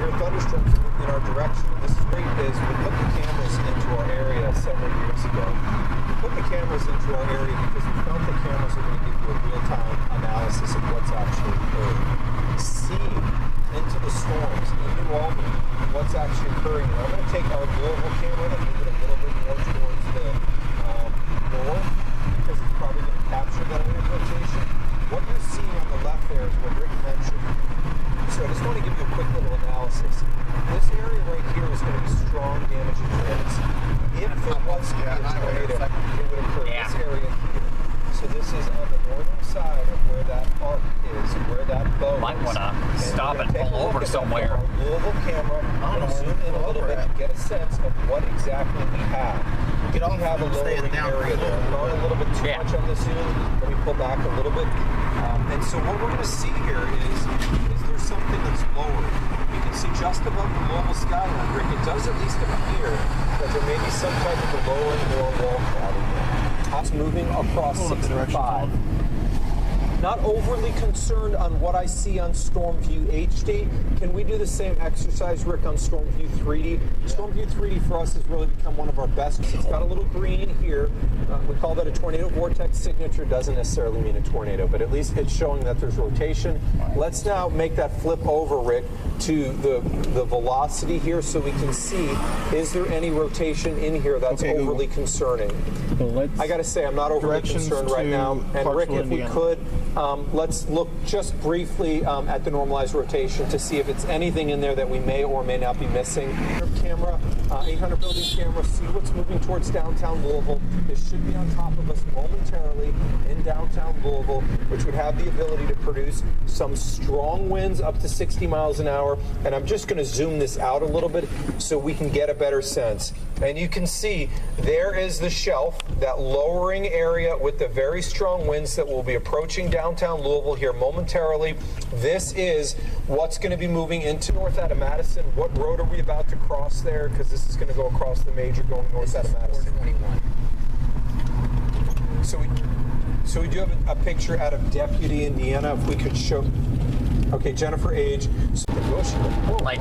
hear thunderstorms in our direction. This is great is we put the cameras into our area several years ago. We put the cameras into our area because we felt the cameras are going to give you a real-time analysis of what's actually occurring. Seeing into the storms in New Albany, what's actually occurring. I'm going to take our Louisville camera and move it a little bit more towards the north because it's probably going to capture that area of rotation. What you're seeing on the left there is what Rick mentioned. So I just want to give you a quick little analysis. This area right here is going to be strong damaging winds. If it was to be a tornado, it would occur in this area here. So this is on the northern side of where that arc is, where that bow might is. want to stop and pull over somewhere. Louisville camera, zoom in a little bit and get a sense of what exactly we have. We have a lowering area there. We're on a little bit too much on the zoom. Let me pull back a little bit. And so what we're going to see here is there something that's lower. We can see just above the Louisville skyline, Rick. It does at least appear that there may be some type of a lowering or wall cloud in there. It's moving across 65. Not overly concerned on what I see on StormView HD. Can we do the same exercise, Rick, on StormView 3D? StormView 3D for us has really become one of our best. It's got a little green here. We call that a tornado vortex signature. Doesn't necessarily mean a tornado, but at least it's showing that there's rotation. Let's now make that flip over, Rick, to the velocity here so we can see, is there any rotation in here that's overly concerning? I got to say, I'm not overly concerned right now. And Rick, if we could, let's look just briefly at the normalized rotation to see if it's anything in there that we may or may not be missing. Camera, 800 building camera, see what's moving towards downtown Louisville. This should be on top of us momentarily in downtown Louisville, which would have the ability to produce some strong winds up to 60 miles an hour. And I'm just going to zoom this out a little bit so we can get a better sense. And you can see there is the shelf, that lowering area with the very strong winds that will be approaching downtown Louisville here momentarily. This is what's going to be moving into north out of Madison. What road are we about to cross there? Because this is going to go across the major going north out of Madison. 421. So we do have a picture out of Deputy, Indiana. If we could show. Okay, Jennifer Age. So like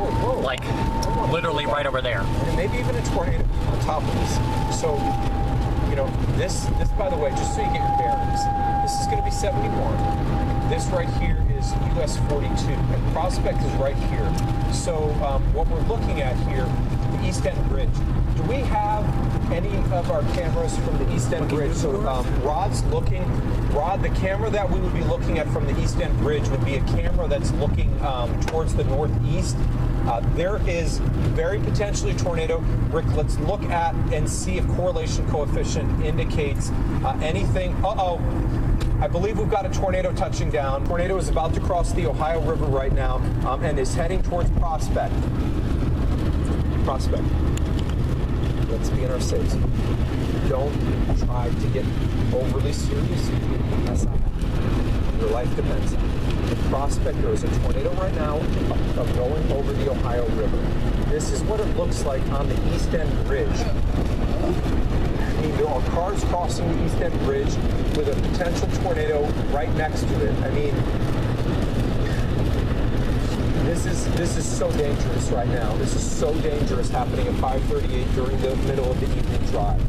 literally right over there. And maybe even a tornado on top of this. So, you know, this by the way, just so you get your bearings, this is going to be 71. This right here is US 42, and Prospect is right here. So what we're looking at here, the East End Bridge. Do we have any of our cameras from the East End Bridge? So Rod's looking. Rod, the camera that we would be looking at from the East End Bridge would be a camera that's looking towards the northeast. There is very potentially a tornado. Rick, let's look at and see if correlation coefficient indicates anything. I believe we've got a tornado touching down. Tornado is about to cross the Ohio River right now and is heading towards Prospect. Let's be in our safe zone. Don't try to get overly serious. That's not happening. Your life depends on it. In Prospect, there is a tornado right now going over the Ohio River. This is what it looks like on the East End Bridge. I mean, there are cars crossing the East End Bridge with a potential tornado right next to it. I mean, this is so dangerous right now. This is so dangerous happening at 5:38 during the middle of the evening drive.